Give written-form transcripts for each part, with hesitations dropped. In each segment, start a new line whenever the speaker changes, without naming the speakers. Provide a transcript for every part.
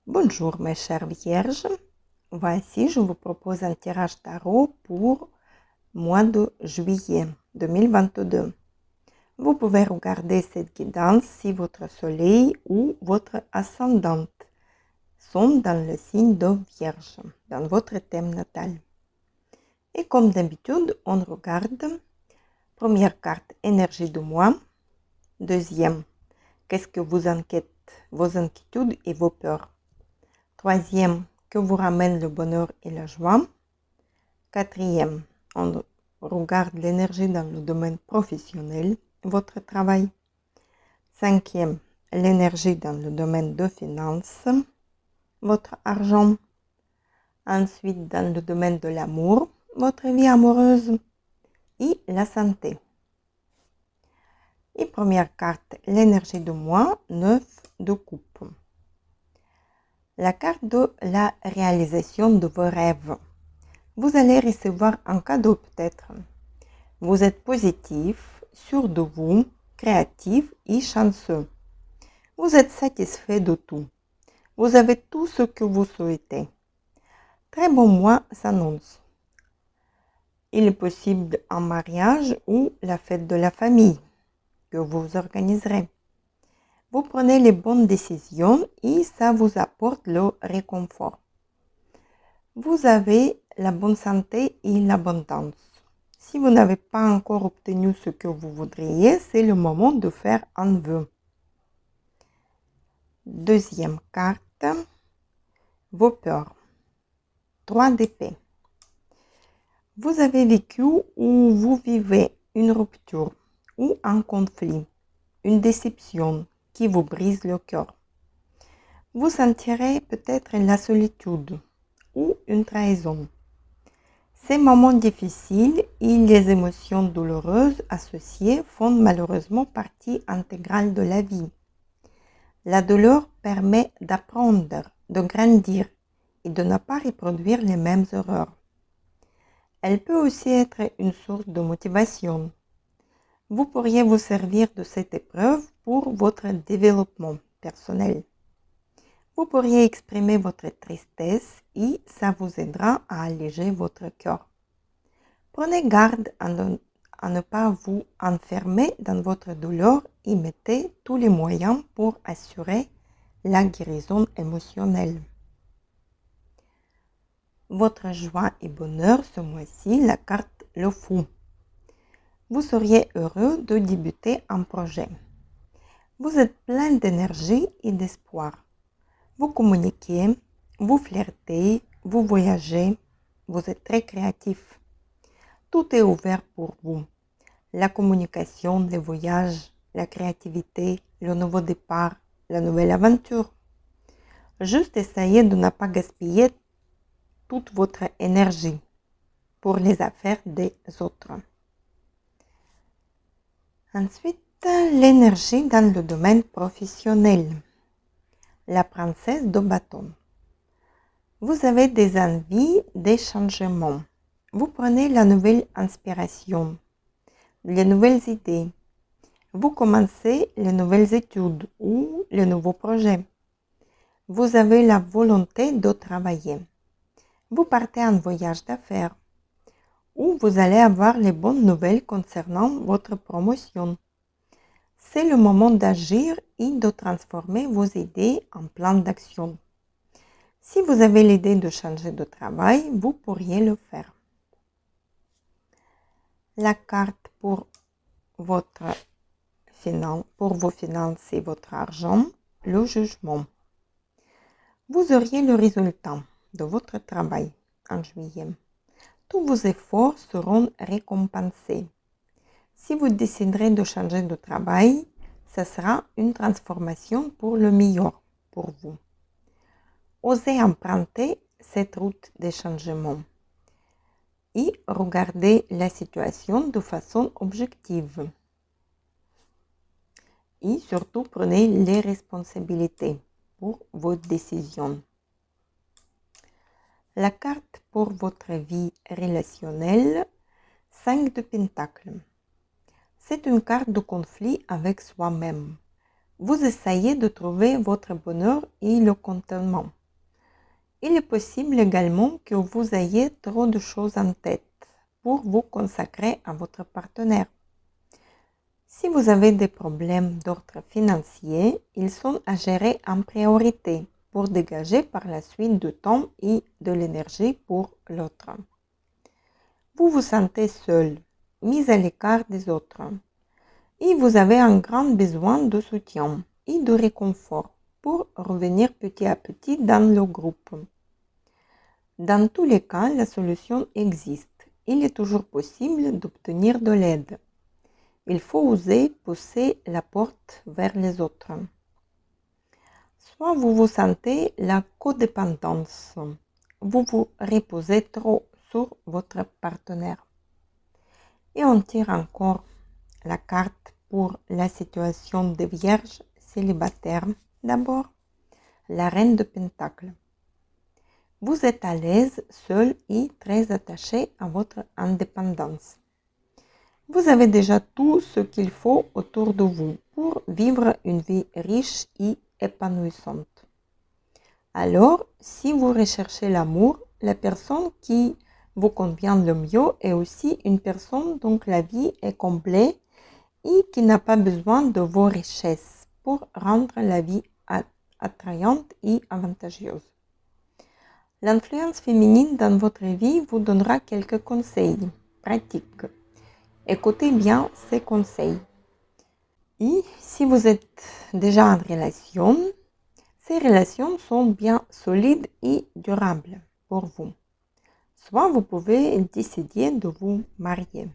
Bonjour mes chères vierges, voici je vous propose un tirage tarot pour mois de juillet 2022. Vous pouvez regarder cette guidance si votre soleil ou votre ascendante sont dans le signe de Vierge, dans votre thème natal. Et comme d'habitude, on regarde première carte énergie du mois, deuxième, qu'est-ce que vous inquiète, vos inquiétudes et vos peurs. Troisième, que vous ramène le bonheur et la joie. Quatrième, on regarde l'énergie dans le domaine professionnel, votre travail. Cinquième, l'énergie dans le domaine de finances, votre argent. Ensuite, dans le domaine de l'amour, votre vie amoureuse et la santé. Et première carte, l'énergie du mois, 9 de coupe. La carte de la réalisation de vos rêves. Vous allez recevoir un cadeau peut-être. Vous êtes positif, sûr de vous, créatif et chanceux. Vous êtes satisfait de tout. Vous avez tout ce que vous souhaitez. Très bon mois s'annonce. Il est possible un mariage ou la fête de la famille que vous organiserez. Vous prenez les bonnes décisions et ça vous apporte le réconfort. Vous avez la bonne santé et l'abondance. Si vous n'avez pas encore obtenu ce que vous voudriez, c'est le moment de faire un vœu. Deuxième carte, vos peurs. 3 d'épée. Vous avez vécu ou vous vivez une rupture ou un conflit, une déception qui vous brise le cœur. Vous sentirez peut-être la solitude ou une trahison. Ces moments difficiles et les émotions douloureuses associées font malheureusement partie intégrale de la vie. La douleur permet d'apprendre, de grandir et de ne pas reproduire les mêmes erreurs. Elle peut aussi être une source de motivation. Vous pourriez vous servir de cette épreuve pour votre développement personnel. Vous pourriez exprimer votre tristesse et ça vous aidera à alléger votre cœur. Prenez garde à ne pas vous enfermer dans votre douleur et mettez tous les moyens pour assurer la guérison émotionnelle. Votre joie et bonheur ce mois-ci, la carte le fou. Vous seriez heureux de débuter un projet. Vous êtes plein d'énergie et d'espoir. Vous communiquez, vous flirtez, vous voyagez, vous êtes très créatif. Tout est ouvert pour vous. La communication, les voyages, la créativité, le nouveau départ, la nouvelle aventure. Juste essayez de ne pas gaspiller toute votre énergie pour les affaires des autres. Ensuite, l'énergie dans le domaine professionnel. La princesse de bâton. Vous avez des envies, des changements. Vous prenez la nouvelle inspiration, les nouvelles idées. Vous commencez les nouvelles études ou les nouveaux projets. Vous avez la volonté de travailler. Vous partez en voyage d'affaires ou vous allez avoir les bonnes nouvelles concernant votre promotion. C'est le moment d'agir et de transformer vos idées en plan d'action. Si vous avez l'idée de changer de travail, vous pourriez le faire. La carte pour vos finances et votre argent, le jugement. Vous auriez le résultat de votre travail en juillet. Tous vos efforts seront récompensés. Si vous déciderez de changer de travail, ce sera une transformation pour le meilleur pour vous. Osez emprunter cette route des changements et regardez la situation de façon objective. Et surtout, prenez les responsabilités pour vos décisions. La carte pour votre vie relationnelle, 5 de Pentacles. C'est une carte de conflit avec soi-même. Vous essayez de trouver votre bonheur et le contentement. Il est possible également que vous ayez trop de choses en tête pour vous consacrer à votre partenaire. Si vous avez des problèmes d'ordre financier, ils sont à gérer en priorité pour dégager par la suite du temps et de l'énergie pour l'autre. Vous vous sentez seul, mis à l'écart des autres, et vous avez un grand besoin de soutien et de réconfort pour revenir petit à petit dans le groupe. Dans tous les cas, la solution existe. Il est toujours possible d'obtenir de l'aide. Il faut oser pousser la porte vers les autres. Soit vous vous sentez la codépendance, vous vous reposez trop sur votre partenaire. Et on tire encore la carte pour la situation des vierges célibataires. D'abord, la reine de Pentacle. Vous êtes à l'aise, seul et très attaché à votre indépendance. Vous avez déjà tout ce qu'il faut autour de vous pour vivre une vie riche et épanouissante. Alors, si vous recherchez l'amour, la personne qui vous convient le mieux est aussi une personne dont la vie est complète et qui n'a pas besoin de vos richesses pour rendre la vie attrayante et avantageuse. L'influence féminine dans votre vie vous donnera quelques conseils pratiques. Écoutez bien ces conseils. Et si vous êtes déjà en relation, ces relations sont bien solides et durables pour vous. Soit vous pouvez décider de vous marier.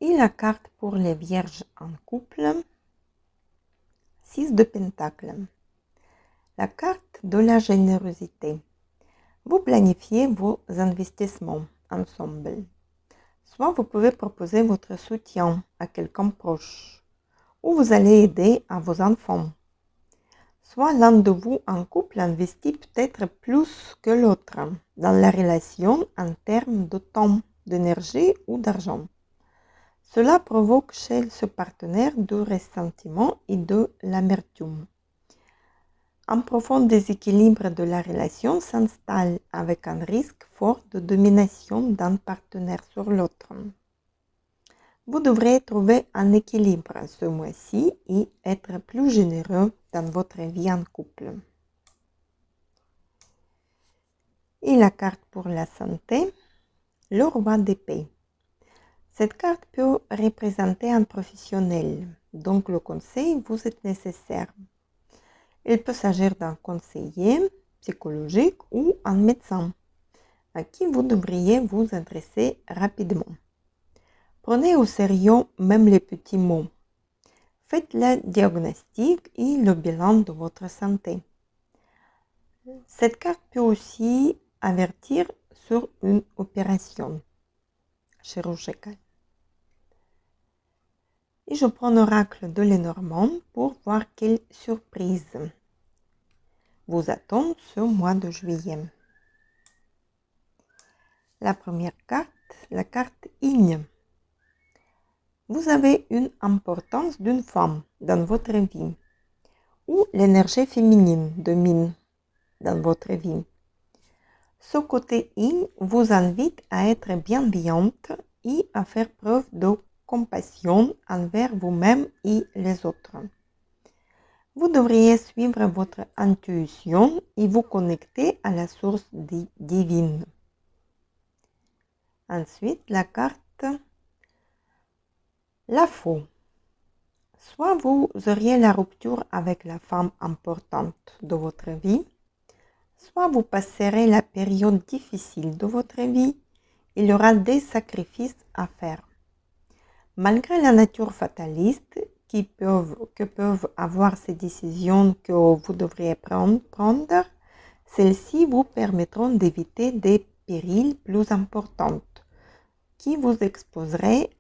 Et la carte pour les vierges en couple, 6 de Pentacle. La carte de la générosité. Vous planifiez vos investissements ensemble. Soit vous pouvez proposer votre soutien à quelqu'un proche, ou vous allez aider à vos enfants. Soit l'un de vous en couple investit peut-être plus que l'autre dans la relation en termes de temps, d'énergie ou d'argent. Cela provoque chez ce partenaire du ressentiment et de l'amertume. Un profond déséquilibre de la relation s'installe avec un risque fort de domination d'un partenaire sur l'autre. Vous devrez trouver un équilibre ce mois-ci et être plus généreux dans votre vie en couple. Et la carte pour la santé, le roi d'épée. Cette carte peut représenter un professionnel, donc le conseil vous est nécessaire. Il peut s'agir d'un conseiller psychologique ou un médecin à qui vous devriez vous adresser rapidement. Prenez au sérieux même les petits mots. Faites le diagnostic et le bilan de votre santé. Cette carte peut aussi avertir sur une opération chirurgicale. Et je prends l'oracle de Lenormand pour voir quelle surprise vous attend ce mois de juillet. La première carte, la carte Igne. Vous avez une importance d'une femme dans votre vie ou l'énergie féminine domine dans votre vie. Ce côté Yin vous invite à être bienveillante et à faire preuve de compassion envers vous-même et les autres. Vous devriez suivre votre intuition et vous connecter à la source divine. Ensuite, la carte la faux. Soit vous auriez la rupture avec la femme importante de votre vie, soit vous passerez la période difficile de votre vie. Il y aura des sacrifices à faire. Malgré la nature fataliste que peuvent avoir ces décisions que vous devriez prendre, celles-ci vous permettront d'éviter des périls plus importants qui vous exposeraient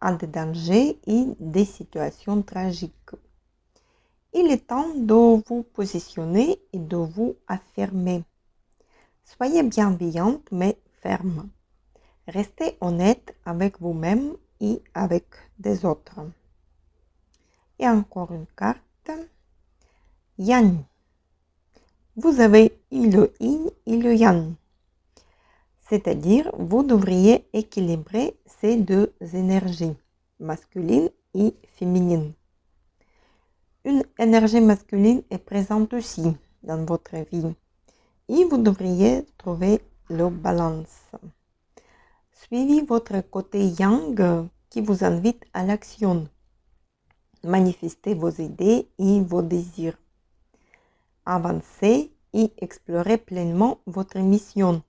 à des dangers et des situations tragiques. Il est temps de vous positionner et de vous affirmer. Soyez bienveillante mais ferme. Restez honnête avec vous-même et avec des autres. Et encore une carte. Yang. Vous avez le yin et le yang. C'est-à-dire, vous devriez équilibrer ces deux énergies, masculine et féminine. Une énergie masculine est présente aussi dans votre vie et vous devriez trouver le balance. Suivez votre côté yang qui vous invite à l'action. Manifestez vos idées et vos désirs. Avancez et explorez pleinement votre mission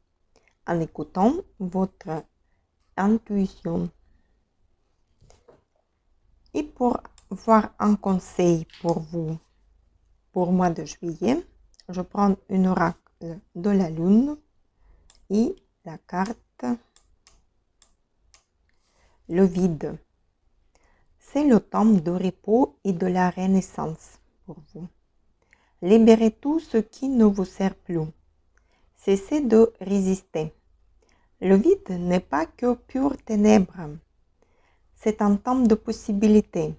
en écoutant votre intuition. Et pour voir un conseil pour vous, pour mois de juillet, je prends une oracle de la lune et la carte le vide. C'est le temps de repos et de la renaissance pour vous. Libérez tout ce qui ne vous sert plus. Cessez de résister. Le vide n'est pas que pure ténèbres. C'est un temps de possibilités.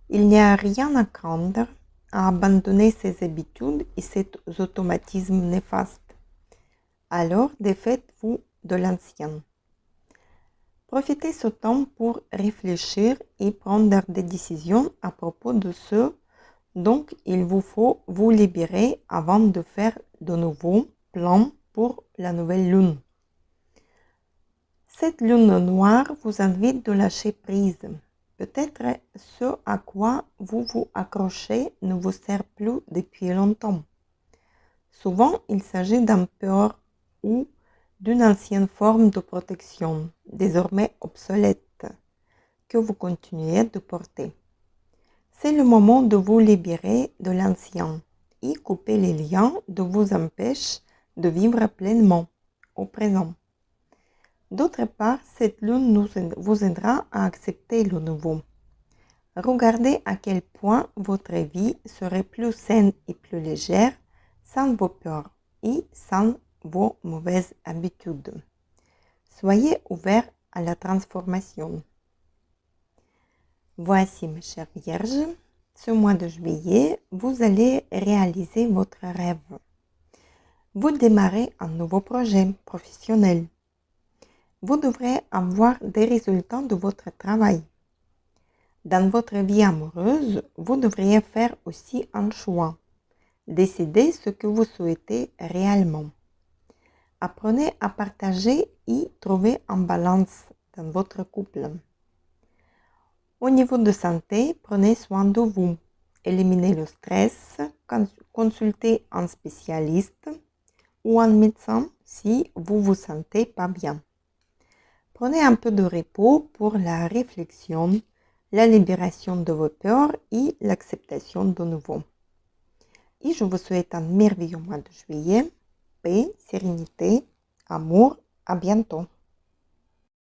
Il n'y a rien à craindre à abandonner ses habitudes et ses automatismes néfastes. Alors, défaites-vous de l'ancien. Profitez ce temps pour réfléchir et prendre des décisions à propos de ce dont il vous faut vous libérer avant de faire de nouveaux plans pour la nouvelle lune. Cette lune noire vous invite de lâcher prise. Peut-être ce à quoi vous vous accrochez ne vous sert plus depuis longtemps. Souvent, il s'agit d'un peur ou d'une ancienne forme de protection, désormais obsolète, que vous continuez de porter. C'est le moment de vous libérer de l'ancien et couper les liens de vous empêche de vivre pleinement au présent. D'autre part, cette lune vous aidera à accepter le nouveau. Regardez à quel point votre vie serait plus saine et plus légère sans vos peurs et sans vos mauvaises habitudes. Soyez ouverts à la transformation. Voici, mes chères vierges, ce mois de juillet, vous allez réaliser votre rêve. Vous démarrez un nouveau projet professionnel. Vous devrez avoir des résultats de votre travail. Dans votre vie amoureuse, vous devriez faire aussi un choix. Décidez ce que vous souhaitez réellement. Apprenez à partager et trouver un balance dans votre couple. Au niveau de santé, prenez soin de vous. Éliminez le stress, consultez un spécialiste ou un médecin si vous vous sentez pas bien. Prenez un peu de repos pour la réflexion, la libération de vos peurs et l'acceptation de nouveau. Et je vous souhaite un merveilleux mois de juillet. Paix, sérénité, amour. À bientôt.